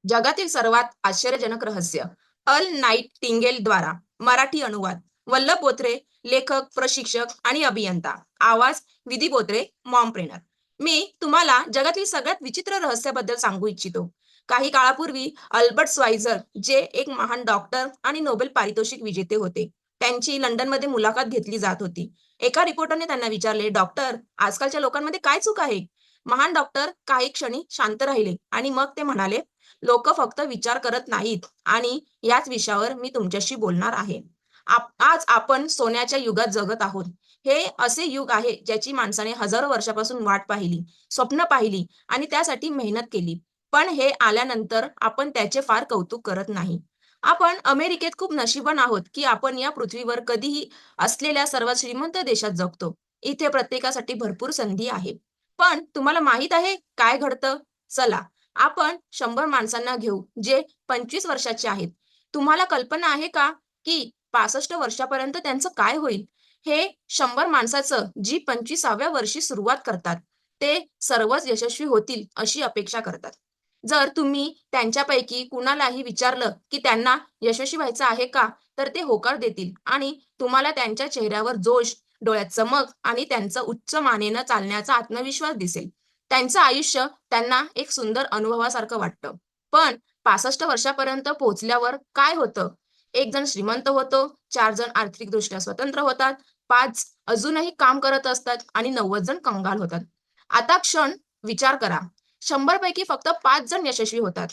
जगातील सर्वात आश्चर्यजनक रहस्य अल नाईटिंगेल द्वारा मराठी अनुवाद वल्लभ बोत्रे लेखक प्रशिक्षक आणि अभियंता आवाज विधी बोत्रे मॉमप्रेनर. मी तुम्हाला जगातील सगळ्यात विचित्र रहस्याबद्दल सांगू इच्छितो. काही काळापूर्वी अल्बर्ट स्वाइझर जे एक महान डॉक्टर आणि नोबेल पारितोषिक विजेते होते, त्यांची लंडनमध्ये मुलाखत घेतली जात होती. एका रिपोर्टरने त्यांना विचारले, डॉक्टर, आजकालच्या लोकांमध्ये काय चूक आहे? महान डॉक्टर काही क्षणी शांत राहिले आणि मग ते म्हणाले, लोक फक्त विचार करत नाहीत आणि याच विषयावर मी तुमच्याशी बोलणार आहे. आज आपण सोन्याच्या युगात जगत आहोत. हे असे युग आहे ज्याची माणसाने हजारो वर्षापासून वाट पाहिली, स्वप्न पाहिली आणि त्यासाठी मेहनत केली. पण हे आल्यानंतर आपण त्याचे फार कौतुक करत नाही. आपण अमेरिकेत खूप नशिबान आहोत की आपण या पृथ्वीवर कधीही असलेल्या सर्वात श्रीमंत देशात जगतो. इथे प्रत्येकासाठी भरपूर संधी आहे. पण तुम्हाला माहित आहे काय घडतं? चला, आपण 100 माणसांना घेऊ जे 25 वर्षाचे आहेत. तुम्हाला कल्पना आहे का, की 65 वर्षापर्यंत त्यांचं काय होईल? हे 100 माणसाचं जी 25व्या वर्षी सुरुवात करतात, ते सर्वच यशस्वी होतील अशी अपेक्षा करतात. जर तुम्ही त्यांच्यापैकी कुणालाही विचारलं, की त्यांना यशस्वी व्हायचं आहे का? तर ते होकार देतील आणि तुम्हाला त्यांच्या चेहऱ्यावर जोश, डोळ्यात चमक आणि त्यांचं उच्च मानेनं चालण्याचा आत्मविश्वास दिसेल. त्यांचं आयुष्य त्यांना एक सुंदर अनुभवासारखं वाटतं. पण 65 वर्षापर्यंत पोहोचल्यावर काय होतं? एक जण श्रीमंत होतो, 4 जण आर्थिकदृष्ट्या स्वतंत्र होतात, 5 अजूनही काम करत असतात आणि 90 जण कंगाल होतात. आता विचार करा. 100 पैकी फक्त 5 जण यशस्वी होतात.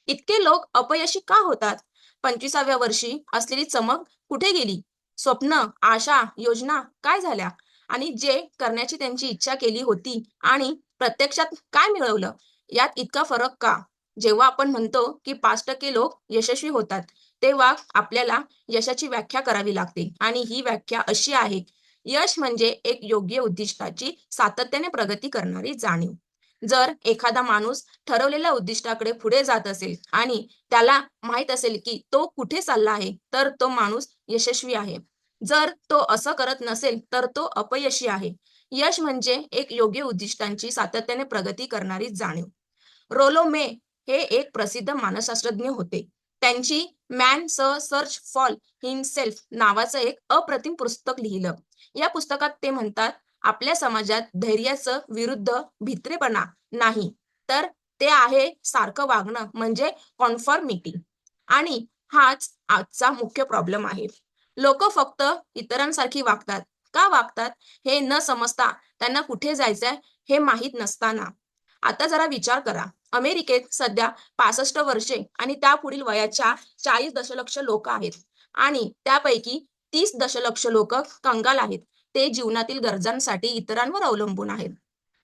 इतके लोक अपयशी का होतात? 25व्या वर्षी असलेली चमक कुठे गेली? स्वप्न, आशा, योजना काय झाल्या? आणि जे करण्याची त्यांची इच्छा केली होती आणि प्रत्यक्षात काय मिळवलं? यात इतका फरक का? जेव्हा आपण म्हणतो की 5% लोक यशस्वी होतात, तेव्हा आपल्याला यशाची व्याख्या करावी लागते आणि ही व्याख्या अशी आहे, यश म्हणजे एक योग्य उद्दिष्टाची सातत्याने प्रगती करणारी जाणीव. जर एखादा माणूस ठरवलेल्या उद्दिष्टाकडे पुढे जात असेल आणि त्याला माहीत असेल की तो कुठे चालला आहे, तर तो माणूस यशस्वी आहे. जर तो असं करत नसेल, तर तो अपयशी आहे. यश म्हणजे एक योग्य उद्दिष्टांची सातत्याने प्रगती करणारी जाणीव. रोलो मे हे एक प्रसिद्ध मानसशास्त्रज्ञ होते. त्यांची मॅन सर्च फॉर हिमसेल्फ नावाचं एक अप्रतिम पुस्तक लिहिलं. या पुस्तकात ते म्हणतात, आपल्या समाजात धैर्याचं विरुद्ध भित्रेपणा नाही, तर ते आहे सारखं वागणं म्हणजे कॉन्फॉर्मिटी. आणि हाच आजचा मुख्य प्रॉब्लेम आहे. लोकं फक्त इतरांसारखी वागतात. का वागतात? हे न समजता त्यांना कुठे जायचंय हे माहीत नसताना. आता जरा विचार करा. अमेरिकेत सध्या 65 वर्षे आणि त्यापुढील वयाच्या 40 दशलक्ष लोक आहेत आणि त्यापैकी 30 दशलक्ष लोक कंगाल आहेत. ते जीवनातील गरजांसाठी इतरांवर अवलंबून आहेत.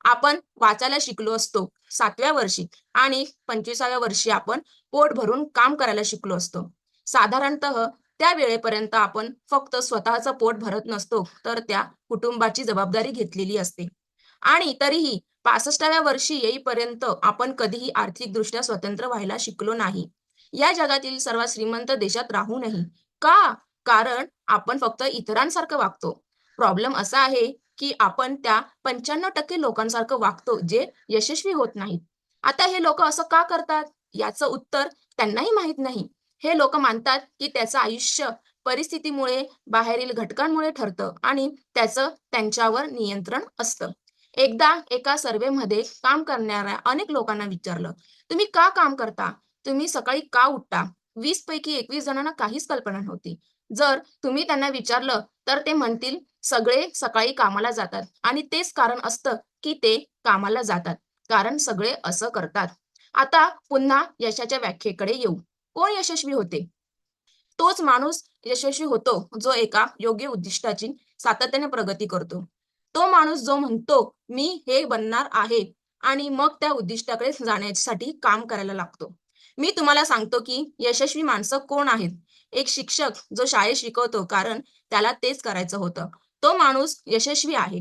आपण वाचायला शिकलो असतो 7व्या वर्षी आणि 25व्या वर्षी आपण पोट भरून काम करायला शिकलो असतो. साधारणतः त्या वेळेपर्यंत आपण फक्त स्वतःचं पोट भरत नसतो, तर त्या कुटुंबाची जबाबदारी घेतलेली असते. आणि तरीही 65व्या वर्षी येईपर्यंत आपण कधीही आर्थिकदृष्ट्या स्वतंत्र व्हायला शिकलो नाही. या जगातील सर्वात श्रीमंत देशात राहूनही. का? कारण आपण फक्त इतरांसारखं वागतो. प्रॉब्लेम असा आहे, की आपण त्या 95% लोकांसारखं वागतो, जे यशस्वी होत नाहीत. आता हे लोकं असं का करतात? याचं उत्तर त्यांनाही माहीत नाही. हे लोकं मानतात, की त्याचं आयुष्य परिस्थितीमुळे, बाहेरील घटकांमुळे ठरतं आणि त्याचं त्यांच्यावर नियंत्रण असतं. एकदा एका सर्व्हेमध्ये काम करणाऱ्या अनेक लोकांना विचारलं, "तुम्ही का काम करता? तुम्ही सकाळी का उठता?" 20 पैकी 21 जणांना काहीच कल्पना नव्हती. जर तुम्ही त्यांना विचारलं, तर ते म्हणतील, "सगळे सकाळी कामाला जातात." आणि तेच कारण असतं, की ते कामाला जातात. कारण सगळे असं करतात. आता पुन्हा यशाच्या व्याख्येकडे येऊ. कोण यशस्वी होते? तोच माणूस यशस्वी होतो, जो एका योग्य उद्दिष्टाची सातत्याने प्रगती करतो. तो माणूस जो म्हणतो, "मी हे बनणार आहे" आणि मग त्या उद्दिष्टाकडे जाण्यासाठी काम करायला लागतो. मी तुम्हाला सांगतो, की यशस्वी माणसं कोण आहेत? एक शिक्षक जो शाळेत शिकवतो कारण त्याला तेच करायचं होतं. तो माणूस यशस्वी आहे.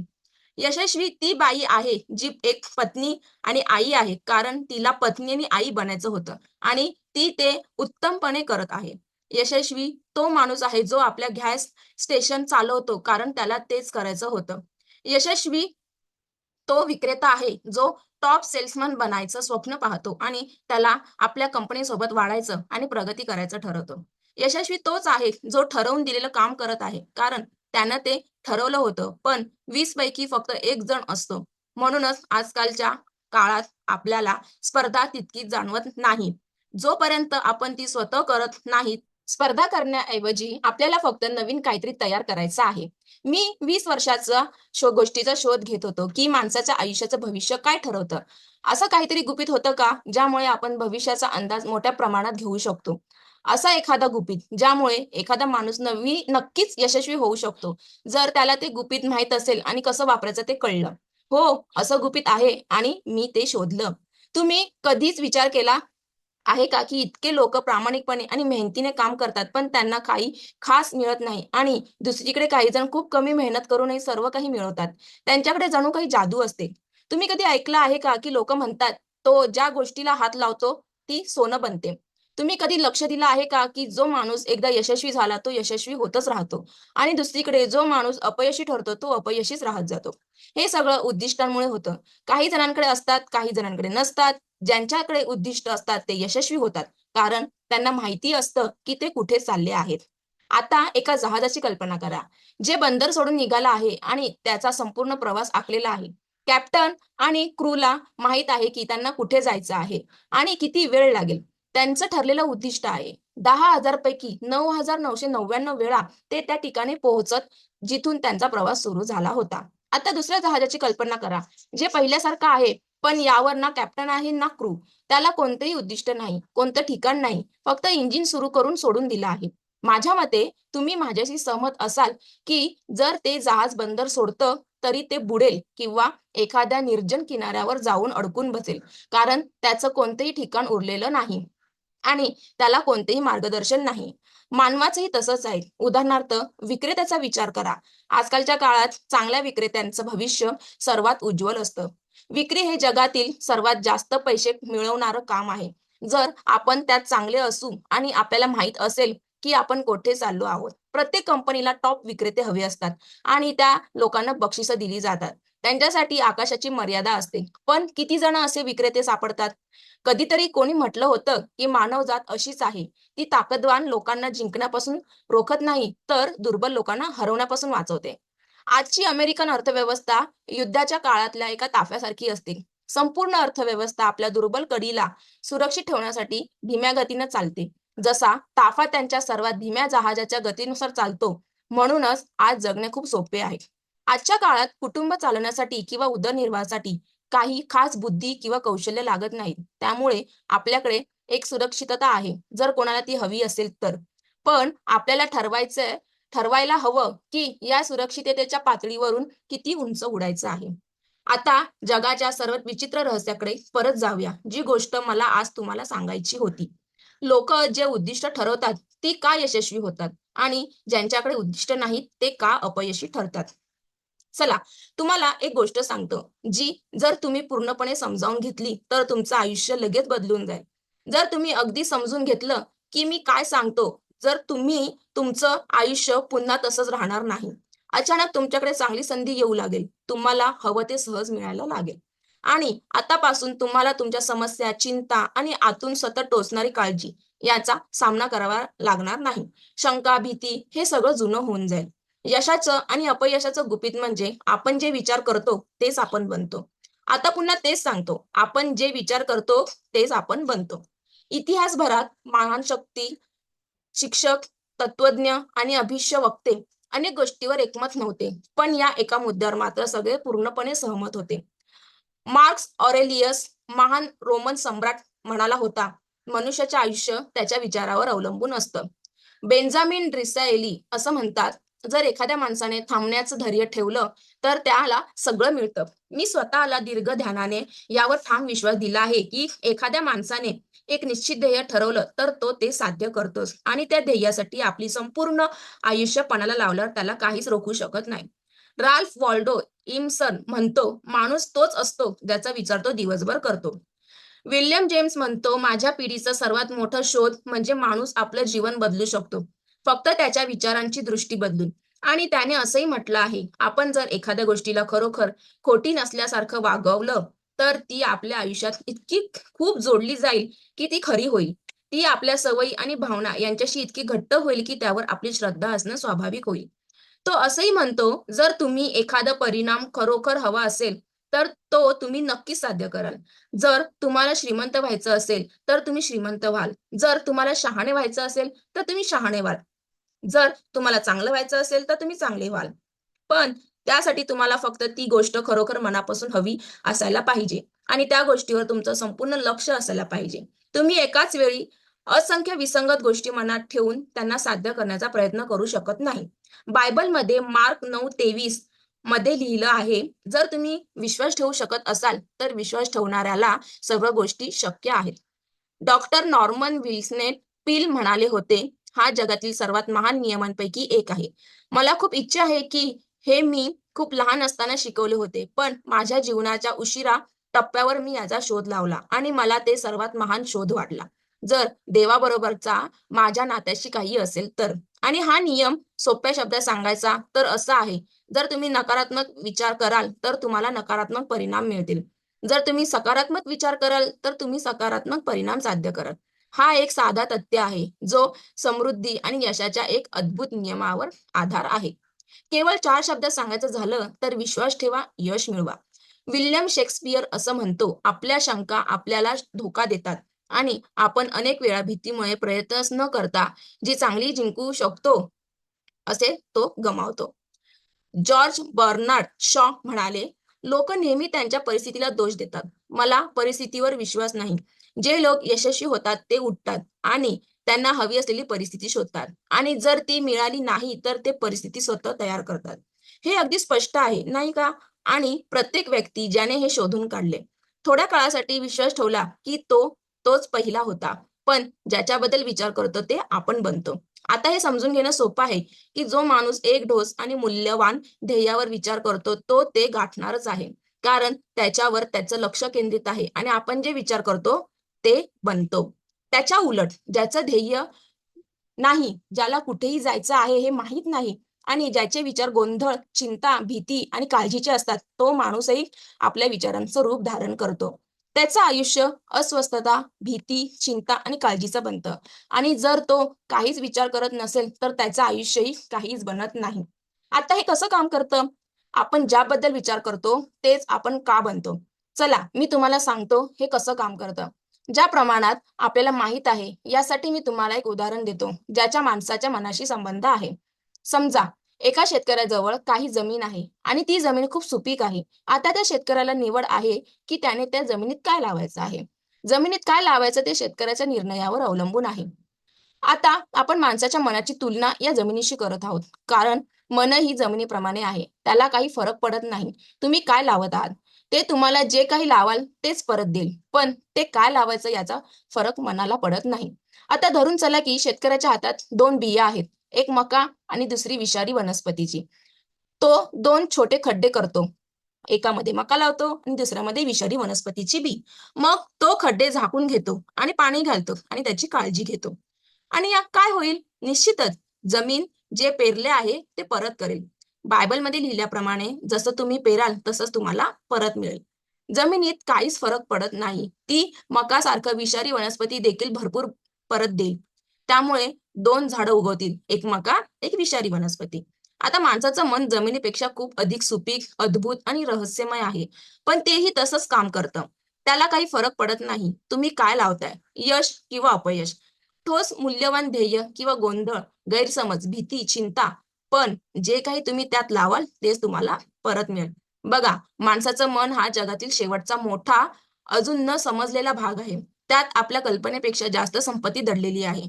यशस्वी ती बाई आहे, जी एक पत्नी आणि आई आहे, कारण तिला पत्नी आणि आई बनायचं होतं आणि ती ते उत्तमपणे करत आहे. यशस्वी तो माणूस आहे, जो आपल्या गॅस स्टेशन चालवतो, कारण त्याला तेच करायचं होतं. यशस्वी तो विक्रेता आहे, जो टॉप सेल्समन बनायचं स्वप्न पाहतो आणि त्याला आपल्या कंपनीसोबत वाढायचं आणि प्रगती करायचं ठरवतो. यशस्वी तोच आहे जो ठरवून दिलेलं काम करत आहे. कारण त्यानं ते ठरवलं होतं. पण 20 पैकी फक्त 1 जण असतो. म्हणूनच आजकालच्या काळात आपल्याला स्पर्धा तितकी जाणवत नाही. जोपर्यंत आपण ती स्वतः करत नाहीत, स्पर्धा करण्याऐवजी आपल्याला फक्त नवीन काहीतरी तयार करायचं आहे. मी 20 वर्षाचा गोष्टीचा शोध घेत होतो, की माणसाच्या आयुष्याचं भविष्य काय ठरवतं? असं काहीतरी गुपित होतं का, ज्यामुळे आपण भविष्याचा अंदाज मोठ्या प्रमाणात घेऊ शकतो? असा एखादा गुपित, ज्यामुळे एखादा माणूस नक्कीच यशस्वी होऊ शकतो, जर त्याला ते गुपित माहीत असेल आणि कसं वापरायचं ते कळलं. हो, असं गुपित आहे आणि मी ते शोधलं. तुम्ही कधीच विचार केला आहे का, की इतके लोकं प्रामाणिकपणे आणि मेहनतीने काम करतात, पण त्यांना काही खास मिळत नाही आणि दुसरीकडे काही जण खूप कमी मेहनत करूनही सर्व काही मिळवतात. त्यांच्याकडे जणू काही जादू असते. तुम्ही कधी ऐकलं आहे का, की लोकं म्हणतात, "तो ज्या गोष्टीला हात लावतो, ती सोनं बनते." तुम्ही कधी लक्ष दिलं आहे का, की जो माणूस एकदा यशस्वी झाला, तो यशस्वी होतच राहतो आणि दुसरीकडे जो माणूस अपयशी ठरतो, तो अपयशीच राहत जातो. हे सगळं उद्दिष्टांमुळे होतं. काही जणांकडे असतात, काही जणांकडे नसतात. ज्यांच्याकडे उद्दिष्ट असतात ते यशस्वी होतात. कारण त्यांना माहिती असतं, की ते कुठे चालले आहेत. आता एका जहाजाची कल्पना करा, जे बंदर सोडून निघालं आहे आणि त्याचा संपूर्ण प्रवास आखलेला आहे. कॅप्टन आणि क्रूला माहीत आहे, की त्यांना कुठे जायचं आहे आणि किती वेळ लागेल. त्यांचं ठरलेलं उद्दिष्ट आहे. 10,000 पैकी 9,999 वेळा ते त्या ठिकाणी पोहोचत, जिथून त्यांचा प्रवास सुरू झाला होता. आता दुसऱ्या जहाजाची कल्पना करा, जे पहिल्यासारखं आहे, पण यावर ना कॅप्टन आहे ना क्रू. त्याला कोणतेही उद्दिष्ट नाही, कोणतं ठिकाण नाही. फक्त इंजिन सुरू करून सोडून दिलं आहे. माझ्या मते तुम्ही माझ्याशी सहमत असाल, की जर ते जहाज बंदर सोडतं, तरी ते बुडेल किंवा एखाद्या निर्जन किनाऱ्यावर जाऊन अडकून बसेल. कारण त्याचं कोणतंही ठिकाण उरलेलं नाही. आणि त्याला कोणतेही मार्गदर्शन नाही. मानवाचंही तसंच आहे. उदाहरणार्थ विक्रेत्याचा विचार करा. आजकालच्या काळात चांगल्या विक्रेत्यांचं भविष्य सर्वात उज्ज्वल असतं. विक्री हे जगातील सर्वात जास्त पैसे मिळवणारं काम आहे. जर आपण त्यात चांगले असू आणि आपल्याला माहीत असेल, की आपण कोठे चाललो आहोत. प्रत्येक कंपनीला टॉप विक्रेते हवे असतात आणि त्या लोकांना बक्षिसं दिली जातात. त्यांच्यासाठी आकाशाची मर्यादा असते. पण किती जण असे विक्रेते सापडतात? कधीतरी कोणी म्हटलं होतं, की मानवजात अशीच आहे. ती ताकदवान लोकांना जिंकण्यापासून रोखत नाही, तर दुर्बल लोकांना हरवण्यापासून वाचवते. आजची अमेरिकन अर्थव्यवस्था युद्धाच्या काळातल्या एका ताफ्यासारखी असते. संपूर्ण अर्थव्यवस्था आपल्या दुर्बल कडीला सुरक्षित ठेवण्यासाठी धीम्या गतीनं चालते. जसा ताफा त्यांच्या सर्वात धीम्या जहाजाच्या गतीनुसार चालतो, म्हणूनच आज जगणे खूप सोपे आहे. आजच्या काळात कुटुंब चालवण्यासाठी किंवा उदरनिर्वाहासाठी काही खास बुद्धी किंवा कौशल्य लागत नाहीत. त्यामुळे आपल्याकडे एक सुरक्षितता आहे, जर कोणाला ती हवी असेल तर. पण आपल्याला ठरवायला हवं, की या सुरक्षिततेच्या पातळीवरून किती उंच उडायचं आहे. आता जगाच्या सर्वात विचित्र रहस्याकडे परत जाऊया, जी गोष्ट मला आज तुम्हाला सांगायची होती. लोकं जे उद्दिष्ट ठरवतात, ती का यशस्वी होतात आणि ज्यांच्याकडे उद्दिष्ट नाहीत, ते का अपयशी ठरतात? चला, तुम्हाला एक गोष्ट सांगतो, जी जर तुम्ही पूर्णपणे समजावून घेतली, तर तुमचं आयुष्य लगेच बदलून जाईल. जर तुम्ही अगदी समजून घेतलं, की मी काय सांगतो, जर तुम्ही तुमचं आयुष्य पुन्हा तसंच राहणार नाही. अचानक तुमच्याकडे चांगली संधी येऊ लागेल. तुम्हाला हवं ते सहज मिळायला लागेल. आणि आतापासून तुम्हाला तुमच्या समस्या, चिंता आणि आतून सतत टोचणारी काळजी याचा सामना करावा लागणार नाही. शंका, भीती हे सगळं जुनं होऊन जाईल. यशाचं आणि अपयशाचं गुपित म्हणजे आपण जे विचार करतो तेच आपण बनतो. आता पुन्हा तेच सांगतो, आपण जे विचार करतो तेच आपण बनतो. इतिहासभरात महान शक्ती, शिक्षक, तत्त्वज्ञ आणि अभिष्य अनेक गोष्टीवर एकमत नव्हते. पण या एका मुद्द्यावर मात्र सगळे पूर्णपणे सहमत होते. मार्क्स ऑरेलियस महान रोमन सम्राट म्हणाला होता, "मनुष्याचे आयुष्य त्याच्या विचारावर अवलंबून असतं." बेंजामिन डिसराएली असं म्हणतात, "जर एखाद्या माणसाने थांबण्याचं धैर्य ठेवलं, तर त्याला सगळं मिळतं." मी स्वतःला दीर्घ ध्यानाने यावर ठाम विश्वास दिला आहे, की एखाद्या माणसाने एक निश्चित ध्येय ठरवलं, तर तो ते साध्य करतोच आणि त्या ध्येयासाठी आपली संपूर्ण आयुष्य पणाला लावल्यावर त्याला काहीच रोखू शकत नाही. राल्फ वॉल्डो इमसन म्हणतो, "माणूस तोच असतो, ज्याचा विचार तो दिवसभर करतो." विल्यम जेम्स म्हणतो, "माझ्या पिढीचा सर्वात मोठा शोध म्हणजे माणूस आपलं जीवन बदलू शकतो, फक्त त्याच्या विचारांची दृष्टी बदलून." आणि त्याने असंही म्हटलं आहे, "आपण जर एखाद्या गोष्टीला खरोखर खोटी नसल्यासारखं वागवलं, तर ती आपल्या आयुष्यात इतकी खूप जोडली जाईल, की ती खरी होईल. ती आपल्या सवयी आणि भावना यांच्याशी इतकी घट्ट होईल, की त्यावर आपली श्रद्धा असणं स्वाभाविक होईल. तो असंही म्हणतो, जर तुम्ही एखादा परिणाम खरोखर हवा असेल, तर तो तुम्ही नक्कीच साध्य कराल. जर तुम्हाला श्रीमंत व्हायचं असेल, तर तुम्ही श्रीमंत व्हाल. जर तुम्हाला शहाणे व्हायचं असेल, तर तुम्ही शहाणे व्हाल. जर तुम्हाला चांगलं व्हायचं असेल, तर तुम्ही चांगले व्हाल. पण त्यासाठी तुम्हाला फक्त ती गोष्ट खरोखर मनापासून हवी असायला पाहिजे आणि त्या गोष्टीवर तुमचं संपूर्ण लक्ष असायला पाहिजे. तुम्ही एकाच वेळी असंख्य विसंगत गोष्टी मनात ठेवून त्यांना साध्य करण्याचा प्रयत्न करू शकत नाही. बायबलमध्ये मार्क 9:23 मध्ये लिहिलं आहे, "जर तुम्ही विश्वास ठेवू शकत असाल, तर विश्वास ठेवणाऱ्याला सर्व गोष्टी शक्य आहेत." डॉक्टर नॉर्मन विल्सनेट पील म्हणाले होते, "हा जगातील सर्वात महान नियमांपैकी एक आहे." मला खूप इच्छा आहे, की हे मी खूप लहान असताना शिकवले होते, पण माझ्या जीवनाच्या उशिरा टप्प्यावर मी याचा शोध लावला आणि मला ते सर्वात महान शोध वाटला. जर देवाबरोबरचा माझ्या नात्याशी काही असेल तर. आणि हा नियम सोप्या शब्दात सांगायचा तर असा आहे, जर तुम्ही नकारात्मक विचार कराल, तर तुम्हाला नकारात्मक परिणाम मिळतील. जर तुम्ही सकारात्मक विचार कराल, तर तुम्ही सकारात्मक परिणाम साध्य कराल. हा एक साधा तथ्य आहे, जो समृद्धी आणि यशाच्या एक अद्भुत नियमावर आधार आहे. केवळ 4 शब्दात सांगायचं झालं, तर विश्वास ठेवा, यश मिळवा. विल्यम शेक्सपियर असं म्हणतो, "आपल्या शंका आपल्याला धोका देतात आणि आपण अनेक वेळा भीतीमुळे प्रयत्नच न करता जी चांगली जिंकू शकतो, असे तो गमावतो." जॉर्ज बर्नार्ड शॉ म्हणाले, "लोक नेहमी त्यांच्या परिस्थितीला दोष देतात. मला परिस्थितीवर विश्वास नाही. जे लोक यशस्वी होतात ते उठतात आणि त्यांना हवी असलेली परिस्थिती शोधतात आणि जर ती मिळाली नाही, तर ते परिस्थिती स्वतः तयार करतात." हे अगदी स्पष्ट आहे, नाही का? आणि प्रत्येक व्यक्ती ज्याने हे शोधून काढले, थोड्या काळासाठी विश्वास ठेवला, की तोच पहिला होता. पण ज्याच्याबद्दल विचार करतो ते आपण बनतो. आता हे समजून घेणं सोपं आहे, की जो माणूस एक ठोस आणि मूल्यवान ध्येयावर विचार करतो, तो ते गाठणारच आहे. कारण त्याच्यावर त्याचं लक्ष केंद्रित आहे आणि आपण जे विचार करतो, ते बनतो. त्याच्या उलट ज्याचं ध्येय नाही, ज्याला कुठेही जायचं आहे हे माहीत नाही आणि ज्याचे विचार गोंधळ, चिंता, भीती आणि काळजीचे असतात, तो माणूसही आपल्या विचारांचं रूप धारण करतो. त्याचं आयुष्य अस्वस्थता, भीती, चिंता आणि काळजीचं बनतं आणि जर तो काहीच विचार करत नसेल, तर त्याचं आयुष्यही काहीच बनत नाही. आता हे कसं काम करतं? आपण ज्याबद्दल विचार करतो, तेच आपण का बनतो? चला, मी तुम्हाला सांगतो हे कसं काम करतं. ज्या प्रमाणात आपल्याला माहीत आहे, यासाठी मी तुम्हाला एक उदाहरण देतो, ज्याच्या माणसाच्या मनाशी संबंध आहे. समजा एका शेतकऱ्याजवळ काही जमीन आहे आणि ती जमीन खूप सुपीक आहे. आता त्या शेतकऱ्याला निवड आहे, की त्याने त्या जमिनीत काय लावायचं आहे. जमिनीत काय लावायचं ते शेतकऱ्याच्या निर्णयावर अवलंबून आहे. आता आपण माणसाच्या मनाची तुलना या जमिनीशी करत आहोत. कारण मन ही जमिनीप्रमाणे आहे. त्याला काही फरक पडत नाही. तुम्ही काय लावत आहात? ते तुम्हाला जे काही लावाल तेच परत देईल. पण ते काय लावायचं याचा फरक मनाला पडत नाही. आता धरून चला की शेतकऱ्याच्या हातात 2 बिया आहेत. एक मका आणि दुसरी विषारी वनस्पतीची. तो 2 छोटे खड्डे करतो. एकामध्ये मका लावतो आणि दुसऱ्यामध्ये विषारी वनस्पतीची बी. मग तो खड्डे झाकून घेतो आणि पाणी घालतो आणि त्याची काळजी घेतो. आणि या काय होईल? निश्चितच जमीन जे पेरले आहे ते परत करेल. बायबलमध्ये लिहिल्याप्रमाणे जसं तुम्ही पेराल तसंच तुम्हाला परत मिळेल. जमिनीत काहीच फरक पडत नाही. ती मकासारखं विषारी वनस्पती देखील भरपूर परत देईल. त्यामुळे 2 झाडं उगवतील. एक मका, एक विषारी वनस्पती. आता माणसाचं मन जमिनीपेक्षा खूप अधिक सुपीक, अद्भुत आणि रहस्यमय आहे. पण तेही तसंच काम करतं. त्याला काही फरक पडत नाही. तुम्ही काय लावताय? यश किंवा अपयश? ठोस मूल्यवान ध्येय किंवा गोंधळ, गैरसमज, भीती, चिंता. पण जे काही तुम्ही त्यात लावाल तेच तुम्हाला परत मिळेल. बघा, माणसाचं मन हा जगातील शेवटचा मोठा, अजून न समजलेला भाग आहे. त्यात आपल्या कल्पनेपेक्षा जास्त संपत्ती दडलेली आहे.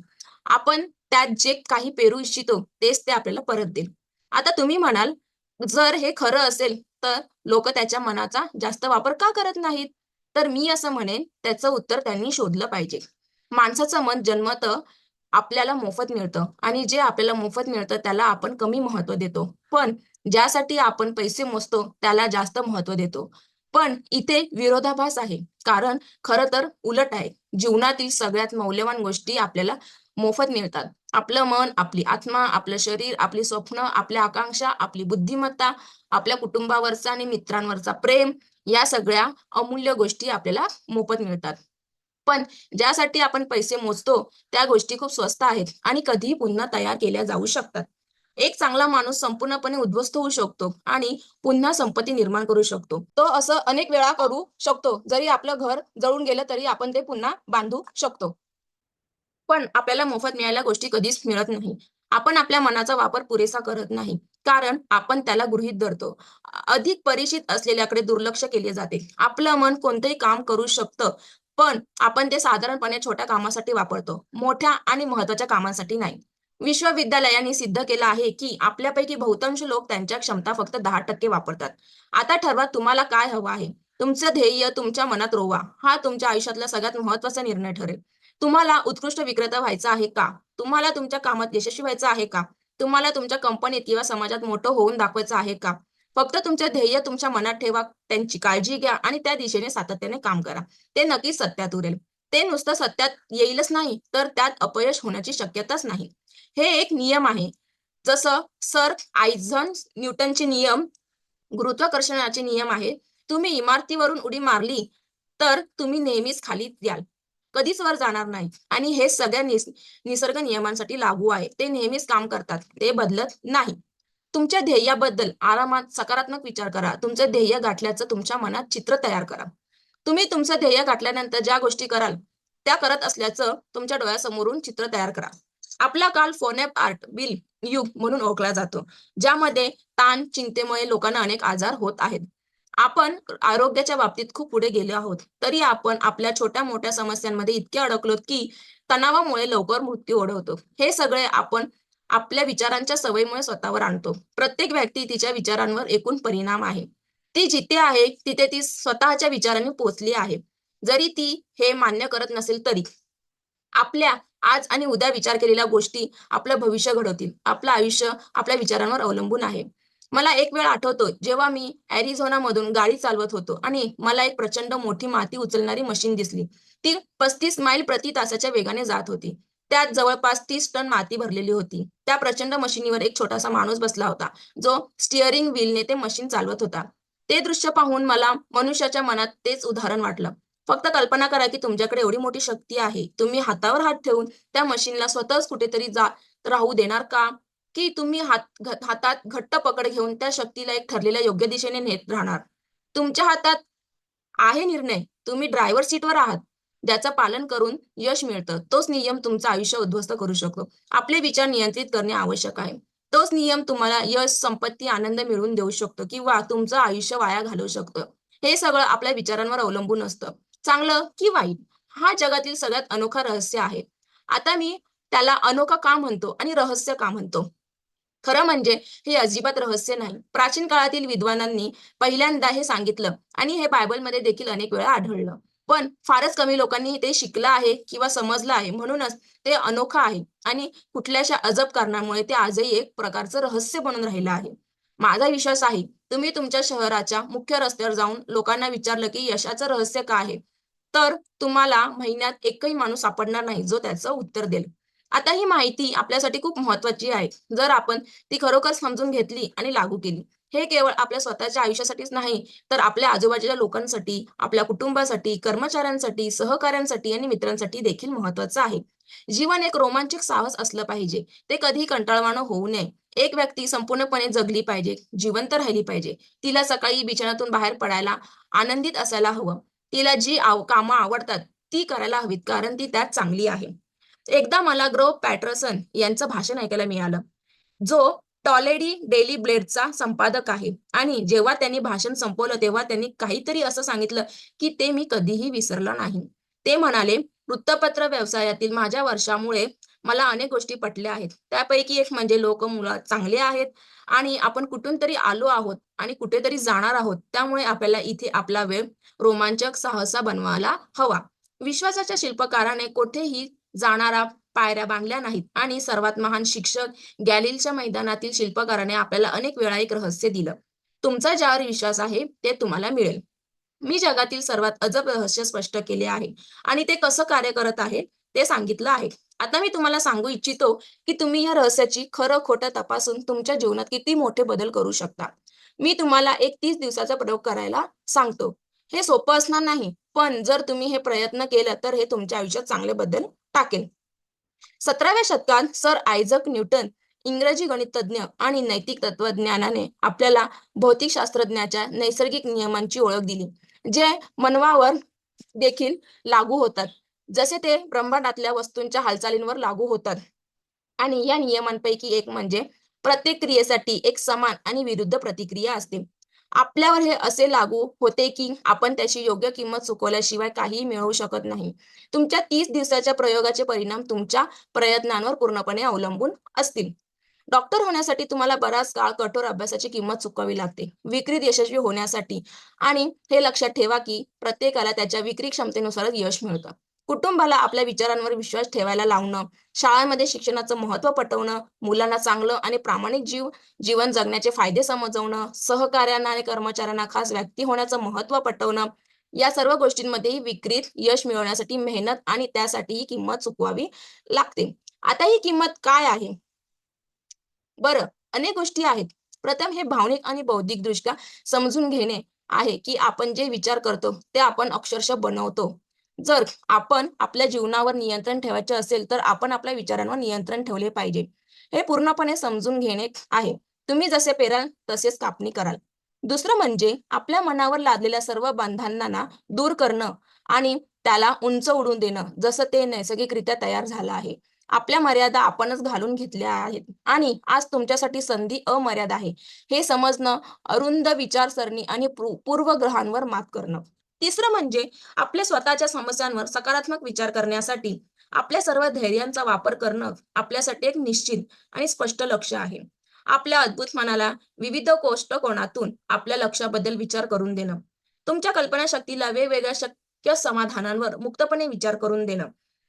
आपण त्यात जे काही पेरू इच्छितो तेच ते आपल्याला परत देईल. आता तुम्ही म्हणाल, जर हे खरं असेल, तर लोकं त्याच्या मनाचा जास्त वापर का करत नाहीत? तर मी असं म्हणेन, त्याचं उत्तर त्यांनी शोधलं पाहिजे. माणसाचं मन जन्मतः आपल्याला मोफत मिळतं आणि जे आपल्याला मोफत मिळतं त्याला आपण कमी महत्त्व देतो. पण ज्यासाठी आपण पैसे मोजतो त्याला जास्त महत्त्व देतो. पण इथे विरोधाभास आहे. कारण खरं तर उलट आहे. जीवनातील सगळ्यात मौल्यवान गोष्टी आपल्याला मोफत मिळतात. आपलं मन, आपली आत्मा, आपलं शरीर, आपली स्वप्न, आपल्या आकांक्षा, आपली बुद्धिमत्ता, आपल्या कुटुंबावरचा आणि मित्रांवरचा प्रेम, या सगळ्या अमूल्य गोष्टी आपल्याला मोफत मिळतात. पण ज्यासाठी आपण पैसे मोजतो त्या गोष्टी खूप स्वस्त आहेत आणि कधीही पुन्हा तयार केल्या जाऊ शकतात. एक चांगला माणूस संपूर्णपणे उद्ध्वस्त होऊ शकतो आणि पुन्हा संपत्ती निर्माण करू शकतो. तो असं अनेक वेळा करू शकतो. जरी आपलं घर जळून गेलं तरी आपण ते पुन्हा बांधू शकतो. पण आपल्याला मोफत मिळालेल्या गोष्टी कधीच मिळत नाही. आपण आपल्या मनाचा वापर पुरेसा करत नाही. कारण आपण त्याला गृहीत धरतो. अधिक परिचित असलेल्याकडे दुर्लक्ष केले जाते. आपलं मन कोणतंही काम करू शकतं, पण आपण ते साधारणपणे छोट्या कामासाठी वापरतो. मोठ्या आणि महत्त्वाच्या कामांसाठी नाही. विश्वविद्यालयांनी सिद्ध केलं आहे, की आपल्यापैकी बहुतांश लोक त्यांच्या क्षमता फक्त 10% वापरतात. आता ठरवा तुम्हाला काय हवं आहे. तुमचं ध्येय तुमच्या मनात रोवा. हा तुमच्या आयुष्यातला सगळ्यात महत्त्वाचा निर्णय ठरेल. तुम्हाला उत्कृष्ट विक्रेता व्हायचं आहे का? तुम्हाला तुमच्या कामात यशस्वी व्हायचं आहे का? तुम्हाला तुमच्या कंपनीत किंवा समाजात मोठं होऊन दाखवायचं आहे का? फक्त तुमचे ध्येय तुमच्या मनात ठेवा, त्यांची काळजी घ्या आणि त्या दिशेने सातत्याने काम करा. ते नक्कीच सत्यात उरेल. ते नुसतं सत्यात येईलच नाही, तर त्यात अपयश होण्याची शक्यताच नाही. हे एक नियम आहे. जसं सर आयझॅक न्यूटनचे नियम, गुरुत्वाकर्षणाचे नियम आहे. तुम्ही इमारतीवरून उडी मारली, तर तुम्ही नेहमीच खाली याल. कधीच वर जाणार नाही आणि हे सगळ्या निसर्ग नियमांसाठी लागू आहे. ते नेहमीच काम करतात. ते बदलत नाही. तुमच्या ध्येयाबद्दल आरामात सकारात्मक विचार करा. तुमचं ध्येय गाठल्याचं तुमच्या मनात चित्र तयार करा. तुम्ही तुमचं ध्येय गाठल्यानंतर ज्या गोष्टी कराल, त्या करत असल्याचं तुमच्या डोळ्यासमोरून चित्र तयार करा. आपला काल फोनॅप आर्ट बिल युग म्हणून ओळखला जातो, ज्यामध्ये ताण, चिंतेमुळे लोकांना अनेक आजार होत आहेत. आपण आरोग्याच्या बाबतीत खूप पुढे गेलो आहोत. तरी आपण आपल्या छोट्या-मोठ्या समस्यांमध्ये इतके अडकलोत, की तणावामुळे लवकर मृत्यू ओढवतो. हे सगळे आपण आपल्या विचारांच्या सवयीमुळे स्वतःवर आणतो. प्रत्येक व्यक्ती तिच्या विचारांवर एकूण परिणाम आहे. ती जिथे आहे, तिथे ती स्वतःच्या विचारांनी पोहोचली आहे. जरी ती हे मान्य करत नसेल तरी. आपल्या आज आणि उद्या विचार केलेल्या गोष्टी आपलं भविष्य घडवतील. आपलं आयुष्य आपल्या विचारांवर अवलंबून आहे. मला एक वेळ आठवतो, जेव्हा मी अॅरिझोनामधून गाडी चालवत होतो आणि मला एक प्रचंड मोठी माती उचलणारी मशीन दिसली. ती 35 मैल प्रति तासाच्या वेगाने जात होती. त्यात जवळपास 30 टन माती भरलेली होती. त्या प्रचंड मशिनीवर एक छोटासा माणूस बसला होता, जो स्टीअरिंग व्हीलने ते मशीन चालवत होता. ते दृश्य पाहून मला मनुष्याच्या मनात तेच उदाहरण वाटलं. फक्त कल्पना करा, की तुमच्याकडे एवढी मोठी शक्ती आहे. तुम्ही हातावर हात ठेवून त्या मशीनला स्वतःच कुठेतरी राहू देणार का? की तुम्ही हातात घट्ट पकड घेऊन त्या शक्तीला एक ठरलेल्या योग्य दिशेने नेत राहणार? तुमच्या हातात आहे निर्णय. तुम्ही ड्रायव्हर सीटवर आहात. ज्याचं पालन करून यश मिळतं. तोच नियम तुमचं आयुष्य उद्ध्वस्त करू शकतो. आपले विचार नियंत्रित करणे आवश्यक आहे. तोच नियम तुम्हाला यश, संपत्ती, आनंद मिळवून देऊ शकतो किंवा तुमचं आयुष्य वाया घालवू शकतो. हे सगळं आपल्या विचारांवर अवलंबून असतं. चांगलं की वाईट? हा जगातील सगळ्यात अनोखा रहस्य आहे. आता मी त्याला अनोखा का म्हणतो आणि रहस्य का म्हणतो? खरं म्हणजे हे अजिबात रहस्य नाही. प्राचीन काळातील विद्वानांनी पहिल्यांदा हे सांगितलं आणि हे बायबलमध्ये देखील अनेक वेळा आढळलं. पण फारच कमी लोकांनी ते शिकलं आहे किंवा समजलं आहे. म्हणूनच ते अनोखं आहे आणि कुठल्याशा अजब कारणामुळे ते आजही एक प्रकारचं रहस्य बनून राहिलं आहे. माझा विश्वास आहे, तुम्ही तुमच्या शहराच्या मुख्य रस्त्यावर जाऊन लोकांना विचारलं, की यशाचं रहस्य काय आहे? तर तुम्हाला महिन्यात एकही माणूस सापडणार नाही, जो त्याचं उत्तर देईल. आता ही माहिती आपल्यासाठी खूप महत्त्वाची आहे. जर आपण ती खरोखर समजून घेतली आणि लागू केली. हे केवळ आपल्या स्वतःच्या आयुष्यासाठीच नाही, तर आपल्या आजूबाजूच्या लोकांसाठी, आपल्या कुटुंबासाठी, कर्मचाऱ्यांसाठी, सहकाऱ्यांसाठी आणि मित्रांसाठी देखील महत्त्वाचं आहे. जीवन एक रोमांचक साहस असलं पाहिजे. ते कधीही कंटाळवाणं होऊ नये. एक व्यक्ती संपूर्णपणे जगली पाहिजे, जिवंत राहिली पाहिजे. तिला सकाळी बिछान्यातून बाहेर पडायला आनंदित असायला हवं. तिला जी कामं आवडतात, ती करायला हवीत, कारण ती त्यात चांगली आहे. एकदा मला ग्रो पॅटरसन यांचं भाषण ऐकायला मिळालं, जो टॉलेडी डेली ब्लेडचा संपादक आहे आणि जेव्हा त्यांनी भाषण संपवलं, तेव्हा त्यांनी काहीतरी असं सांगितलं, की ते मी कधीही विसरलं नाही. ते म्हणाले, "वृत्तपत्र व्यवसायातील माझ्या वर्षामुळे मला अनेक गोष्टी पटल्या आहेत. त्यापैकी एक म्हणजे लोक मुळात चांगले आहेत आणि आपण कुठून तरी आलो आहोत आणि कुठेतरी जाणार आहोत. त्यामुळे आपल्याला इथे आपला वेळ रोमांचक, साहसा बनवायला हवा." विश्वासाच्या शिल्पकाराने कोठेही जाणारा पायऱ्या बांधल्या नाहीत आणि सर्वात महान शिक्षक गॅलिलच्या मैदानातील शिल्पकाराने आपल्याला अनेक वेळा एक रहस्य दिलं. तुमचा ज्यावर विश्वास आहे ते तुम्हाला मिळेल. मी जगातील सर्वात अजब रहस्य स्पष्ट केले आहे आणि ते कसं कार्य करत आहे ते सांगितलं आहे. आता मी तुम्हाला सांगू इच्छितो, की तुम्ही या रहस्याची खरं-खोटं तपासून तुमच्या जीवनात किती मोठे बदल करू शकता. मी तुम्हाला एक 30 दिवसाचा प्रयोग करायला सांगतो. हे सोपं असणार नाही, पण जर तुम्ही हे प्रयत्न केलं तर हे तुमच्या आयुष्यात चांगले बदल टाकेल. 17व्या शतकात सर आयझॅक न्यूटन इंग्रजी गणितज्ञ आणि नैतिक तत्वज्ञानाने आपल्याला भौतिकशास्त्रज्ञाच्या नैसर्गिक नियमांची ओळख दिली, जे मानवावर देखील लागू होतात. जसे ते ब्रह्मांडातल्या वस्तूंच्या हालचालींवर लागू होतात. आणि या नियमांपैकी एक म्हणजे प्रत्येक क्रियेसाठी एक समान आणि विरुद्ध प्रतिक्रिया असते. आपल्यावर हे असे लागू होते, की आपण त्याची योग्य किंमत चुकवल्याशिवाय काहीही मिळवू शकत नाही. तुमच्या 30 दिवसाच्या प्रयोगाचे परिणाम तुमच्या प्रयत्नांवर पूर्णपणे अवलंबून असतील. डॉक्टर होण्यासाठी तुम्हाला बराच काळ कठोर अभ्यासाची किंमत चुकवावी लागते. विक्रीत यशस्वी होण्यासाठी आणि हे लक्षात ठेवा, की प्रत्येकाला त्याच्या विक्री क्षमतेनुसारच यश मिळतं. कुटुंबाला आपल्या विचारांवर विश्वास ठेवायला लावणं, शाळांमध्ये शिक्षणाचं महत्त्व पटवणं, मुलांना चांगलं आणि प्रामाणिक जीवन जगण्याचे फायदे समजवणं, सहकाऱ्यांना आणि कर्मचाऱ्यांना खास व्यक्ती होण्याचं महत्त्व पटवणं, या सर्व गोष्टींमध्येही विक्रीत यश मिळवण्यासाठी मेहनत आणि त्यासाठीही किंमत चुकवावी लागते. आता ही किंमत काय आहे? बरं, अनेक गोष्टी आहेत. प्रथम हे भावनिक आणि बौद्धिकदृष्ट्या समजून घेणे आहे, की आपण जे विचार करतो, ते आपण अक्षरशः बनवतो. जर आपण आपल्या जीवनावर नियंत्रण ठेवायचे असेल, तर आपण आपल्या विचारांवर नियंत्रण ठेवले पाहिजे. हे पूर्णपणे समजून घेणे आहे. तुम्ही जसे पेराल, तसेच कापणी कराल. दुसरं म्हणजे आपल्या मनावर लादलेल्या सर्व बंधनांना दूर करणं आणि त्याला उंच उडवून देणं, जसं ते नैसर्गिकरित्या तयार झालं आहे. आपल्या मर्यादा आपणच घालून घेतल्या आहेत आणि आज तुमच्यासाठी संधी अमर्याद आहे. हे समजणं, अरुंद विचारसरणी आणि पूर्वग्रहांवर मात करणं. तिसरं म्हणजे आपल्या स्वतःच्या समस्यांवर सकारात्मक विचार करण्यासाठी आपल्या सर्व धैर्यांचा वापर करणं आपल्यासाठी एक निश्चित आणि स्पष्ट लक्ष्य आहे. आपल्या अद्भुत मनाला विविध कोष्टकोनातून आपल्या लक्ष्याबद्दल विचार करून देणं. तुमच्या कल्पनाशक्तीला वेगवेगळ्या शक्य समाधानांवर मुक्तपणे विचार करून देणं.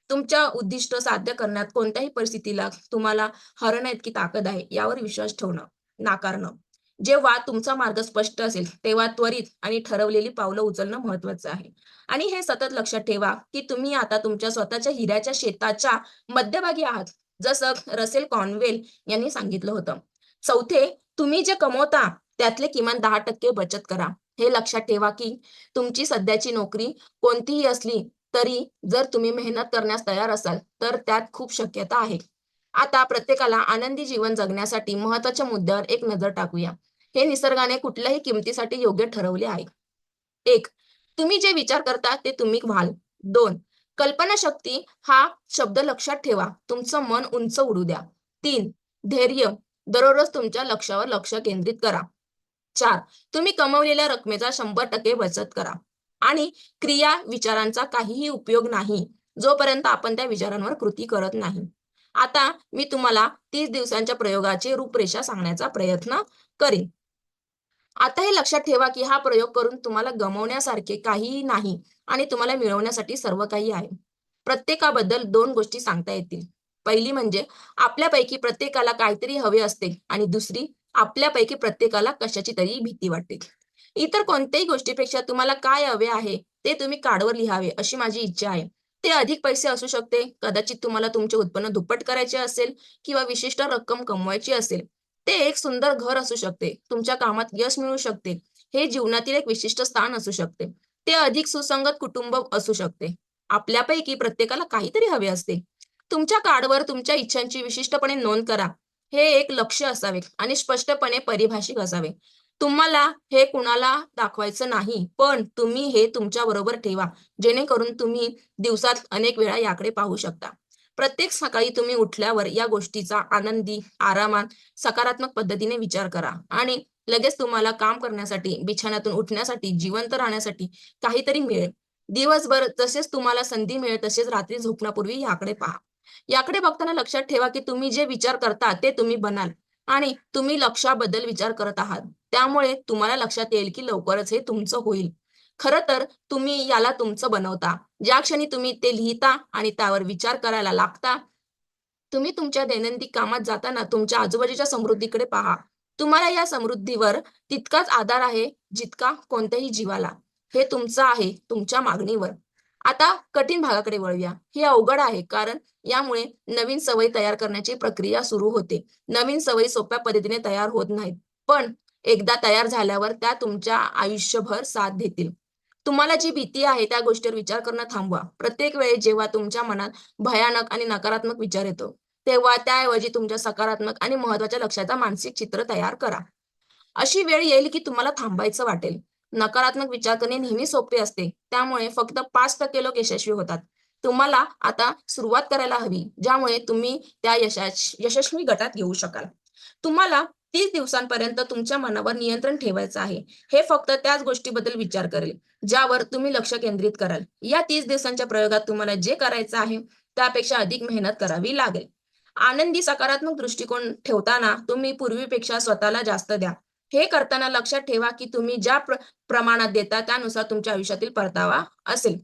तुमच्या उद्दिष्ट साध्य करण्यात कोणत्याही परिस्थितीला तुम्हाला हरवण्याइतकी ताकद आहे, यावर विश्वास ठेवणं, नाकारणं. जेव्हा तुमचा मार्ग स्पष्ट असेल, तेव्हा त्वरित आणि ठरवलेली पावलं उचलणं महत्त्वाचं आहे. आणि हे सतत लक्षात ठेवा, की तुम्ही आता तुमच्या स्वतःच्या हिऱ्याच्या शेताच्या मध्यभागी आहात, जसं रसेल कॉर्नवेल यांनी सांगितलं होतं. चौथे, तुम्ही जे कमवता, त्यातले किमान 10% बचत करा. हे लक्षात ठेवा, की तुमची सध्याची नोकरी कोणतीही असली, तरी जर तुम्ही मेहनत करण्यास तयार असाल, तर त्यात खूप शक्यता आहे. आता प्रत्येकाला आनंदी जीवन जगण्यासाठी महत्त्वाच्या मुद्द्यावर एक नजर टाकूया. हे निसर्गाने कुठल्याही किमतीसाठी योग्य ठरवले आहे. 1. तुम्ही जे विचार करता ते तुम्ही व्हाल. 2. कल्पनाशक्ती हा शब्द लक्षात ठेवा. तुमचं मन उंच उडू द्या. 3. धैर्य. दररोज तुमच्या लक्ष्यावर लक्ष केंद्रित करा. 4. तुम्ही कमवलेल्या रकमेचा 100% बचत करा. आणि क्रिया विचारांचा काहीही उपयोग नाही, जोपर्यंत आपण त्या विचारांवर कृती करत नाही. आता मी तुम्हाला 30 दिवसांच्या प्रयोगाची रूपरेषा सांगण्याचा प्रयत्न करीन. आता हे लक्षात ठेवा, की हा प्रयोग करून तुम्हाला गमावण्यासारखे काहीही नाही आणि तुम्हाला मिळवण्यासाठी सर्व काही आहे. प्रत्येकाबद्दल 2 गोष्टी सांगता येतील. पहिली म्हणजे आपल्यापैकी प्रत्येकाला काहीतरी हवे असते आणि दुसरी आपल्यापैकी प्रत्येकाला कशाची तरी भीती वाटते. इतर कोणत्याही गोष्टीपेक्षा तुम्हाला काय हवे आहे, ते तुम्ही कार्डवर लिहावे अशी माझी इच्छा आहे. ते अधिक पैसे असू शकते, कदाचित तुम्हाला तुमचे उत्पन्न दुप्पट करायचे असेल किंवा विशिष्ट रक्कम कमवायची असेल. ते एक सुंदर घर असू शकते, तुमच्या कामात यश मिळू शकते, हे जीवनातील एक विशिष्ट स्थान असू शकते. ते अधिक सुसंगत कुटुंब असू शकते. आपल्यापैकी प्रत्येकाला काहीतरी हवे असते. तुमच्या कार्डवर तुमच्या इच्छांची विशिष्टपणे नोंद करा. हे एक लक्ष्य असावे आणि स्पष्टपणे परिभाषित असावे. तुम्हाला हे कुणाला दाखवायचं नाही, पण तुम्ही हे तुमच्याबरोबर ठेवा, जेणेकरून तुम्ही दिवसात अनेक वेळा याकडे पाहू शकता. प्रत्येक सकाळी तुम्ही उठल्यावर या गोष्टीचा आनंदी, आरामात, सकारात्मक पद्धतीने विचार करा आणि लगेच तुम्हाला काम करण्यासाठी, बिछान्यातून उठण्यासाठी, जिवंत राहण्यासाठी काहीतरी मिळेल. दिवसभर जसेच तुम्हाला संधी मिळेल, तसेच रात्री झोपण्यापूर्वी याकडे पहा. याकडे बघताना लक्षात ठेवा, की तुम्ही जे विचार करता ते तुम्ही बनाल आणि तुम्ही लक्ष्याबद्दल विचार करत आहात. त्यामुळे तुम्हाला लक्षात येईल, की लवकरच हे तुमचं होईल. खरं तर तुम्ही याला तुमचं बनवता. ज्या क्षणी तुम्ही ते लिहिता आणि त्यावर विचार करायला लागता, तुम्ही तुमच्या दैनंदिन कामात जाताना तुमच्या आजूबाजूच्या समृद्धीकडे पहा. तुम्हाला या समृद्धीवर तितकाच आधार आहे, जितका कोणत्याही जीवाला. हे तुमचं आहे, तुमच्या मागणीवर. आता कठीण भागाकडे वळूया. हे अवघड आहे, कारण यामुळे नवीन सवयी तयार करण्याची प्रक्रिया सुरू होते. नवीन सवयी सोप्या पद्धतीने तयार होत नाहीत. पण एकदा तयार झाल्यावर त्या तुमच्या आयुष्यभर साथ देतील. तुम्हाला जी भीती आहे त्या गोष्टीवर विचार करणं थांबवा. प्रत्येक वेळी जेव्हा तुमच्या मनात भयानक आणि नकारात्मक विचार येतो, तेव्हा त्याऐवजी तुमच्या सकारात्मक आणि महत्त्वाच्या लक्ष्याचं मानसिक चित्र तयार करा. अशी वेळ येईल की तुम्हाला थांबायचं वाटेल. नकारात्मक विचार करणे नेहमी सोपे असते. त्यामुळे फक्त 5% लोक यशस्वी होतात. तुम्हाला आता सुरुवात करायला हवी, ज्यामुळे तुम्ही त्या यशस्वी गटात येऊ शकाल. तुम्हाला 30 दिवसांपर्यंत तुमच्या मनावर नियंत्रण ठेवायचं आहे. हे फक्त त्याच गोष्टीबद्दल विचार करेल, ज्यावर तुम्ही लक्ष केंद्रित कराल. या 30 दिवसांच्या प्रयोगात तुम्हाला जे करायचं आहे, त्यापेक्षा अधिक मेहनत करावी लागेल. आनंदी सकारात्मक दृष्टिकोन ठेवताना तुम्ही पूर्वीपेक्षा स्वतःला जास्त द्या. हे करताना लक्षात ठेवा, की तुम्ही ज्या प्रमाणात देता त्यानुसार तुमच्या आयुष्यातील परतावा असेल.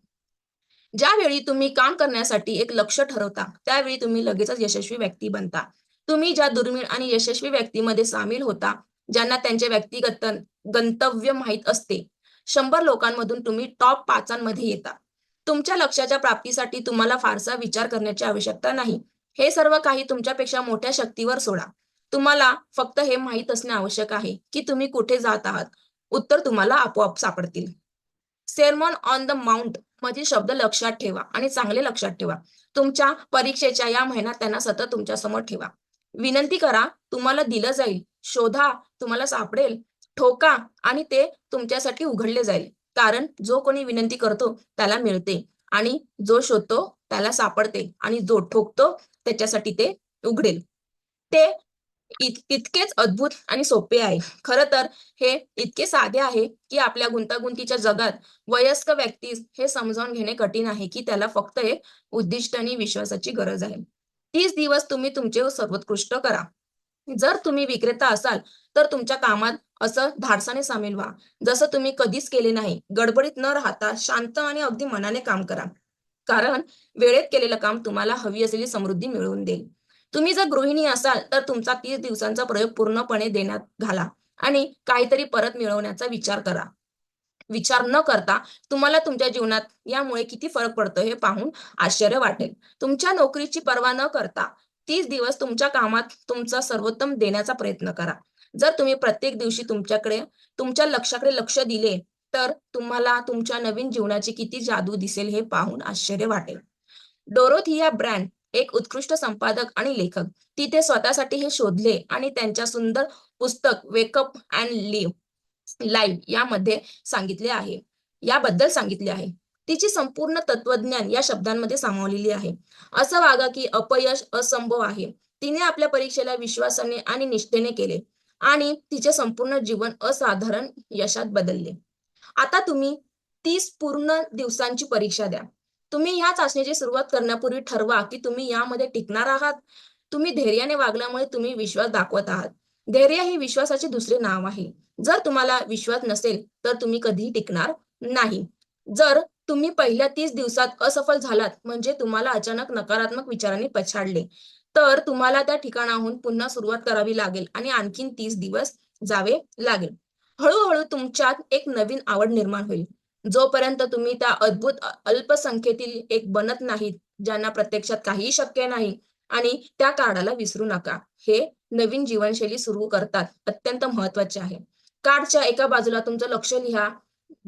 ज्यावेळी तुम्ही काम करण्यासाठी एक लक्ष्य ठरवता, त्यावेळी तुम्ही लगेचच यशस्वी व्यक्ती बनता. तुम्ही ज्या दुर्मिळ आणि यशस्वी व्यक्तीमध्ये सामील होता, ज्यांना त्यांचे व्यक्तिगत गंतव्य माहीत असते. 100 लोकांमधून तुम्ही टॉप 5 मध्ये येता. तुमच्या लक्ष्याच्या प्राप्तीसाठी तुम्हाला फारसा विचार करण्याची आवश्यकता नाही. हे सर्व काही तुमच्यापेक्षा मोठ्या शक्तीवर सोडा. तुम्हाला फक्त हे माहीत असणे आवश्यक आहे, की तुम्ही कुठे जात आहात. उत्तर तुम्हाला आपोआप सापडतील. सेर्मन ऑन द माउंट मधील शब्द लक्षात ठेवा आणि चांगले लक्षात ठेवा. तुमच्या परीक्षेच्या या महिन्यात त्यांना सतत तुमच्यासमोर ठेवा. विनंती करा, तुम्हाला दिलं जाईल. शोधा, तुम्हाला सापडेल. ठोका आणि ते तुमच्यासाठी उघडले जाईल. कारण जो कोणी विनंती करतो त्याला मिळते आणि जो शोधतो त्याला सापडते आणि जो ठोकतो त्याच्यासाठी ते उघडेल. ते इतकेच अद्भुत आणि सोपे आहे. खरं तर हे इतके साधे आहे, की आपल्या गुंतागुंतीच्या जगात वयस्क व्यक्तीस हे समजावून घेणे कठीण आहे, की त्याला फक्त एक उद्दिष्ट आणि विश्वासाची गरज आहे. 30 दिवस तुम्ही तुमचे सर्वोत्कृष्ट करा. जर तुम्ही विक्रेता असाल, तर तुमच्या कामात असं धाडसाने सामील व्हा, जसं तुम्ही कधीच केले नाही. गडबडीत न राहता शांत आणि अगदी मनाने काम करा. कारण वेळेत केलेलं काम तुम्हाला हवी असलेली समृद्धी मिळवून देईल. तुम्ही जर गृहिणी असाल, तर तुमचा 30 दिवसांचा प्रयोग पूर्णपणे देण्यात घाला आणि काहीतरी परत मिळवण्याचा विचार करा. विचार न करता तुम्हाला तुमच्या जीवनात यामुळे किती फरक पडतो हे पाहून आश्चर्य वाटेल. तुमच्या नोकरीची पर्वा न करता 30 दिवस तुमच्या कामात तुमचा सर्वोत्तम देण्याचा प्रयत्न करा. जर तुम्ही प्रत्येक दिवशी तुमच्या लक्ष्याकडे लक्ष दिले, तर तुम्हाला तुमच्या नवीन जीवनाची किती जादू दिसेल हे पाहून आश्चर्य वाटेल. डोरोथिया ब्रँड एक उत्कृष्ट संपादक आणि लेखक. तिथे स्वतःसाठी हे शोधले आणि त्यांच्या सुंदर पुस्तक वेक अप अँड लाईव्ह याबद्दल सांगितले आहे. तिची संपूर्ण तत्वज्ञान या शब्दांमध्ये सामावलेली आहे. असं वागा की अपयश असंभव आहे. तिने आपल्या परीक्षेला विश्वासाने आणि निष्ठेने केले आणि तिचे संपूर्ण जीवन असाधारण यशात बदलले. आता तुम्ही 30 पूर्ण दिवसांची परीक्षा द्या. तुम्ही ह्या चाचणीची सुरुवात करण्यापूर्वी ठरवा, की तुम्ही यामध्ये टिकणार आहात. तुम्ही धैर्याने वागल्यामुळे तुम्ही विश्वास दाखवत आहात. धैर्य हे विश्वासाचे दुसरे नाव आहे. जर तुम्हाला विश्वास नसेल, तर तुम्ही कधीही टिकणार नाही. जर तुम्ही पहिल्या 30 दिवसात असफल झालात, म्हणजे तुम्हाला अचानक नकारात्मक विचारांनी पछाडले, तर तुम्हाला त्या ठिकाणाहून पुन्हा सुरुवात करावी लागेल आणि आणखीन 30 दिवस जावे लागेल. हळू तुमच्यात एक नवीन आवड निर्माण होईल. जोपर्यंत तुम्ही त्या अद्भुत अल्पसंख्येतील एक बनत नाहीत, ज्यांना प्रत्यक्षात काहीही शक्य नाही आणि त्या कार्डाला विसरू नका. हे नवीन जीवनशैली सुरू करतात अत्यंत महत्त्वाचे आहे. कार्डच्या एका बाजूला तुमचं लक्ष लिहा,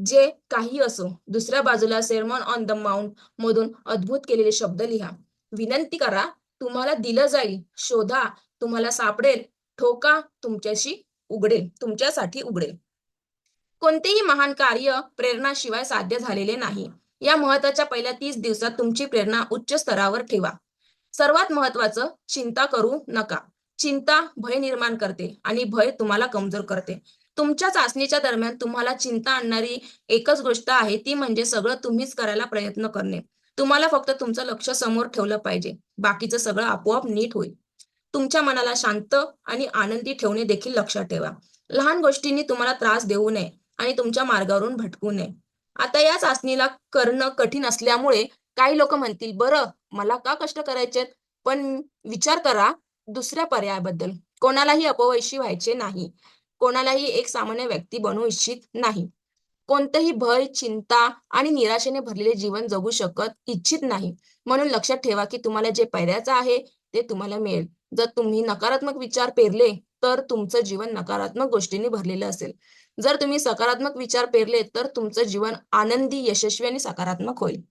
जे काही असो. दुसऱ्या बाजूला सेर्मन ऑन द माउंट मधून अद्भुत केलेले शब्द लिहा. विनंती करा, तुम्हाला दिलं जाईल. शोधा, तुम्हाला सापडेल. ठोका, तुमच्यासाठी उघडेल. कोणतेही महान कार्य प्रेरणाशिवाय साध्य झालेले नाही. या महत्त्वाच्या पहिल्या 30 दिवसात तुमची प्रेरणा उच्च स्तरावर ठेवा. सर्वात महत्त्वाचं, चिंता करू नका. चिंता भय निर्माण करते आणि भय तुम्हाला कमजोर करते. तुमच्या चाचणीच्या दरम्यान तुम्हाला चिंता आणणारी एकच गोष्ट आहे, ती म्हणजे सगळं तुम्हीच करायला प्रयत्न करणे. तुम्हाला फक्त तुमचं लक्ष समोर ठेवलं पाहिजे. बाकीचं सगळं आपोआप नीट होईल. तुमच्या मनाला शांत आणि आनंदी ठेवणे देखील लक्षात ठेवा. लहान गोष्टींनी तुम्हाला त्रास देऊ नये आणि तुमच्या मार्गावरून भटकू नये. आता या चाचणीला करणं कठीण असल्यामुळे काही लोक म्हणतील, "बरं, मला का कष्ट करायचेत?" पण विचार करा दुसऱ्या पर्यायाबद्दल. कोणालाही अपयशी व्हायचे नाही. कोणालाही एक सामान्य व्यक्ती बनू इच्छित नाही. कोणतंही भय, चिंता आणि निराशेने भरलेले जीवन जगू इच्छित नाही. म्हणून लक्षात ठेवा, की तुम्हाला जे पेरायचं आहे ते तुम्हाला मिळेल. जर तुम्ही नकारात्मक विचार पेरले, तर तुमचं जीवन नकारात्मक गोष्टींनी भरलेलं असेल. जर तुम्ही सकारात्मक विचार पेरले तर तुमचं जीवन आनंदी, यशस्वी आणि सकारात्मक होईल.